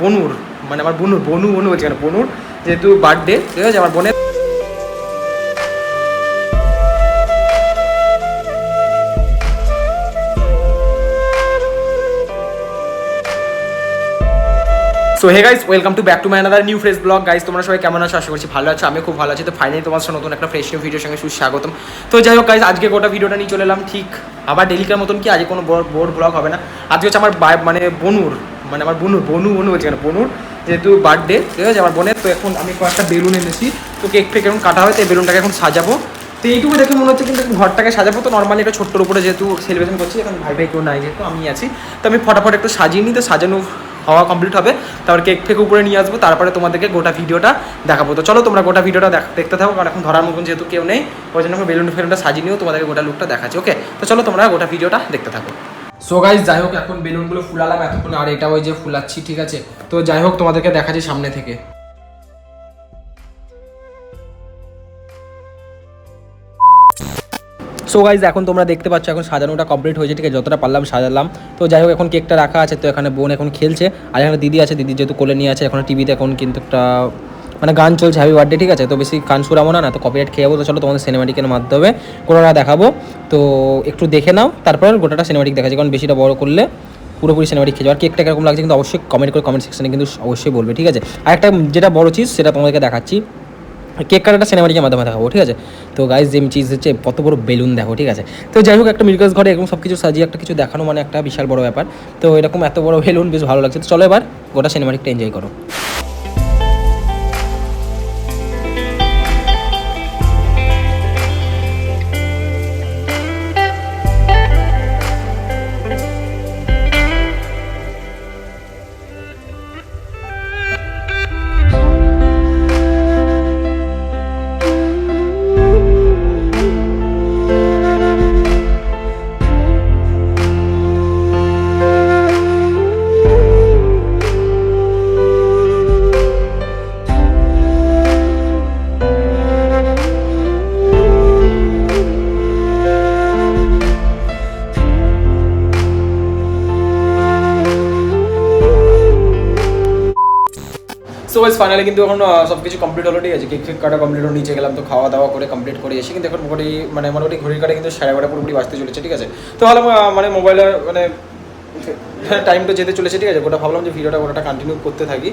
বনুর মানে আমার বনু বনু বনু বলছি কেন বনুর যেহেতু বার্থডে, ঠিক আছে, আমার বোনের। So hey guys, welcome to back to my another new fresh blog. Guys, তোমরা সবাই কেমন আছো? আশা করছি ভালো আছো, আমি খুব ভালো আছি। তো ফাইনালি তোমার সাথে নতুন একটা ফ্রেশ নিউ ভিডিওর সঙ্গে সুস্বাগতম। তো যাই হোক গাইস, আজকে গোটা ভিডিওটা নিয়ে চলে এলাম ঠিক আবার ডেলিকার মতন। কি আজকে কোনো বোর ব্লগ হবে না। আজকে হচ্ছে আমার মানে বনুর মানে আমার বনু বনু বনু বলছি কেন বনুর যেহেতু বার্থডে, ঠিক আছে, আমার বোনের। তো এখন আমি কয়েকটা বেলুন এনেছি, তো কেক ফেক এখন কাটা হয়, তো এই বেলুনটাকে এখন সাজাবো। তো এইটুকু দেখে মনে হচ্ছে কিন্তু ঘরটাকে সাজাবো। তো নর্মালি একটা ছোট্টর উপরে যেহেতু সেলিব্রেশন করছি, এখন ভাই কেউ নাই, যেহেতু আমি আছি, তো আমি ফটাফট একটু সাজিয়ে নিই। তো সাজানো হওয়া কমপ্লিট হবে, তারপর কেক ফেক উপরে নিয়ে আসবো, তারপরে তোমাদেরকে গোটা ভিডিওটা দেখাবো। তো চলো তোমরা গোটা ভিডিওটা দেখতে থাকো, কারণ এখন ধরার মতন যেহেতু কেউ নেই, ওই জন্য বেলুন ফেলুনটা সাজিয়ে নিয়েও তোমাদেরকে গোটা লুকটা দেখাচ্ছি। ওকে, তো চলো তোমরা গোটা ভিডিওটা দেখতে থাকো। সো গাইস, যাই হোক এখন বেলুনগুলো ফুলালাম এতক্ষণ, আর এটা ওই যে ফুলাচ্ছি, ঠিক আছে। তো যাই হোক তোমাদেরকে দেখাচ্ছি সামনে থেকে। সো গাইজ, এখন তোমরা দেখতে পাচ্ছ এখন সাজানোটা কমপ্লিট হয়েছে, ঠিক আছে, যতটা পারলাম সাজালাম। তো যাই হোক এখন কেকটা রাখা আছে, তো এখানে বোন এখন খেলছে, আর এখানে দিদি আছে, দিদি যেহেতু কোলে নিয়ে আছে, এখন টিভিতে এখন কিন্তু একটা মানে গান চলছে, হ্যাপি বার্থডে, ঠিক আছে। তো বেশি গান শুরাবো না, তো কপিরাইট খেয়ে যাবো। তো চলো তোমাদের সিনেমাটিকের মাধ্যমে কোনোটা দেখাবো, তো একটু দেখে নাও, তারপর গোটাটা সিনেমাটিক দেখাচ্ছি, কারণ বেশিটা বড় করলে পুরোপুরি সিনেমাটিক খেয়ে যাও। আর কেকটা কিরকম লাগছে কিন্তু অবশ্যই কমেন্ট করে কমেন্ট সেকশনে কিন্তু অবশ্যই বলবে, ঠিক আছে। আর একটা যেটা বড় চিজ সেটা তোমাদেরকে দেখাচ্ছি, কেক কাটাটা সিনেমাটিকের মাধ্যমে দেখাবো, ঠিক আছে। তো গাইজ যে চিজ হচ্ছে কত বড় বেলুন দেখো, ঠিক আছে। তো যাই হোক একটা মিরকাস ঘরে এরকম সব কিছু সাজিয়ে একটা কিছু দেখানো মানে একটা বিশাল বড় ব্যাপার। তো এরকম এত বড় বেলুন বেশ ভালো লাগছে। তো চলো এবার গোটা সিনেমাটিকটা এনজয় করো। সো গাইস ফাইনালি কিন্তু এখন সব কিছু কমপ্লিট হলো, ঠিক আছে। কেক ফেক কাটা কমপ্লিট হলো, নিচে গেলাম, তো খাওয়া দাওয়া করে কমপ্লিট করে এসে কিন্তু এখন মোটামুটি ঘড়ির কাটা কিন্তু 11:30 পুরোপুরি বাজতে চলেছে, ঠিক আছে। তো ভালো মানে মোবাইলের মানে টাইমটা যেতে চলেছে, ঠিক আছে। গোটা ভাবলাম যে ভিডিওটা গোটাটা কন্টিনিউ করতে থাকি।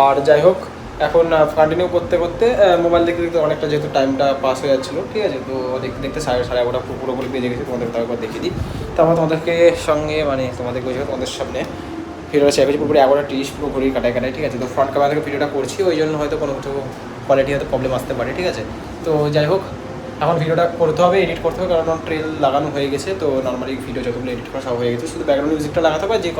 আর যাই হোক এখন কন্টিনিউ করতে করতে মোবাইল দেখতে দেখতে অনেকটা যেহেতু টাইমটা পাস হয়ে যাচ্ছিলো, ঠিক আছে। তো দেখতে দেখতে 11:30 পুরোপুরি বেজে গেছে। তোমাদের তাও একবার দেখিয়ে দিই। তারপর তোমাদেরকে সঙ্গে মানে তোমাদের সামনে ভিডিওটা শেয়ার করছি পুরোপুরি 11:30 পুরো ঘড়ির কাটায়, ঠিক আছে। তো ফ্রন্ট ক্যামেরা থেকে ভিডিওটা করছি, ওই জন্য হয়তো কোনো কিছু কোয়ালিটি হয়তো প্রবলেম আসতে পারে, ঠিক আছে। তো যাই হোক এখন ভিডিওটা করতে হবে, এডিট করতে হবে, কারণ ট্রেল লাগানো হয়ে গেছে। তো নর্মালি ভিডিও যতগুলো এডিট করা সব হয়ে গেছে, শুধু ব্যাকগ্রাউন্ড মিউজিকটা লাগাতে হবে। যে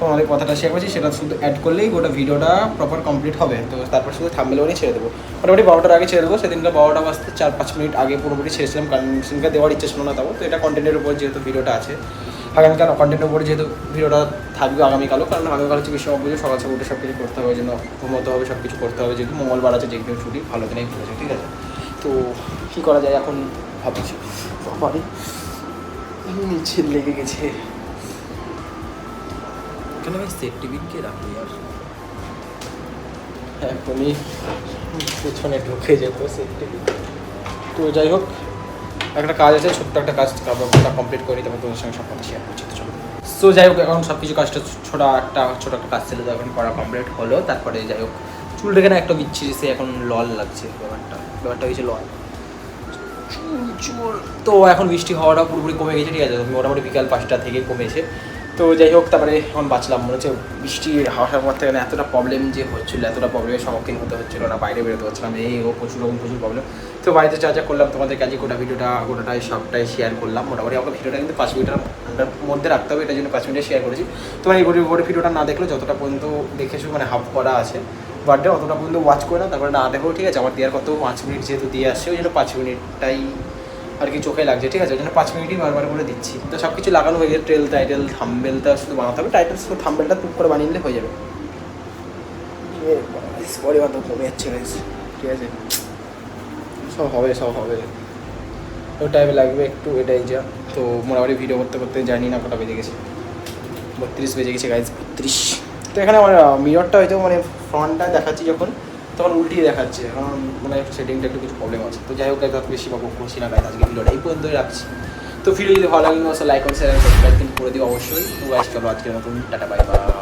তোমাদের কথাটা শেয়ার করছি সেটা শুধু অ্যাড করলেই গোটা ভিডিওটা প্রপার কমপ্লিট হবে। তো তারপর শুধু থাম্বনেল বানিয়ে ছেড়ে দেবো, মোটামুটি 12টার আগে ছেড়ে দেবো। সেদিনকে 12টা বাজতে 4-5 মিনিট আগে পুরোপুরি ছেড়েছিলাম, কারণ সেদিনকে দেওয়ার ইচ্ছে ছিল না। তাও তো এটা কন্টেন্টের উপর যেহেতু ভিডিওটা আছে, আগামীকাল কন্টেন্টের উপরে যেহেতু ভিডিওটা থাকবে আগামীকালও, কারণ আগামীকাল হচ্ছে গ্রীষ্ম পুজো, সকাল সকাল উঠে সব কিছু করতে হবে, ওই জন্য ঘুমোতে হবে, সব কিছু করতে হবে, যেহেতু মঙ্গলবার আছে, যেদিন ছুটি ভালো দিনেই পড়েছে, ঠিক আছে। তো কী করা যায় এখন ভাবছি, বাড়ি নিচে লেগে গেছে কেন ভাই, সেফ টিভিকে রাখি আর এখনই পেছনে ঢুকে যেত সেফ টিভি। তো যাই হোক একটা কাজ আছে, ছোট্ট একটা কাজ কমপ্লিট করি, তারপর তোমাদের সঙ্গে সব কথা শেয়ার করছি। তো চলো। সো যাই হোক এখন সব কিছু কাজটা ছোট একটা কাজ ছিল, এখন করা কমপ্লিট হলো। তারপরে যাই হোক চুল রেখে না একটা বিচ্ছিরি, সে এখন লল লাগছে, ব্যাপারটা হয়েছে লল চুল। তো এখন বৃষ্টি হওয়াটা পুরোপুরি কমে গেছে, ঠিক আছে। মোটামুটি বিকাল 5টা থেকে কমেছে। তো যাই হোক তারপরে এখন বাঁচলাম। মনে হচ্ছে বৃষ্টি হাওয়ার পর থেকে এতটা প্রবলেম যে হচ্ছিলো, এতটা প্রবলেমের সম্মুখীন হতে হচ্ছিলো না, বাইরে বেরোতে হচ্ছিলাম, প্রচুর প্রবলেম। তো বাড়িতে যা করলাম তোমাদের কাজে গোটাটাই সবটাই শেয়ার করলাম। মোটামুটি আমরা ভিডিওটা কিন্তু 5 মিনিটের মধ্যে রাখতে হবে, এটার জন্য 5 মিনিটে শেয়ার করেছি। তোমার এই গোটা ভিডিওটা না দেখলে যতটা পর্যন্ত দেখেছো মানে হাফ করা আছে বার্থডে, অতটা পর্যন্ত ওয়াচ করে না, তারপরে না দেখো, ঠিক আছে। আমার দেওয়ার কত 5 মিনিট যেহেতু দিয়ে আসছে, ওই জন্য 5 মিনিটটাই আর কি চোখে লাগছে, ঠিক আছে। ওই জন্য 5 মিনিটই বারবার করে দিচ্ছি। তো সব কিছু লাগানো হয়ে গেছে, টাইটেল থাম্বনেলটা শুধু বানাতে হবে, থাম্বনেলটা টুক করে বানিয়ে নিলে হয়ে যাবে। পরিমাণ তো কমে যাচ্ছে, ঠিক আছে। সব হবে ওই টাইমে লাগবে একটু, এটাই যা। তো মোটামুটি ভিডিও করতে করতে জানি না কটা বেজে গেছে, 32 বেজে গেছে গাইজ, 32। তো এখানে আমার মিররটা হয়তো মানে ফ্রন্টটা দেখাচ্ছি যখন তখন উল্টিয়ে দেখাচ্ছে, কারণ মানে সেটিংটা একটু কিছু প্রবলেম আছে। তো যাই হোক গাইজ বেশি বকবক করছি না গাইজ, আজকে ভিডিওটা এই পর্যন্তই রাখছি। তো ভিডিও যদি ভালো লাগলে লাইক, শেয়ার, সাবস্ক্রাইব কিন্তু করে দিও অবশ্যই। তো গাইজ চলো আজকের মতন টাটা, বাই বাই।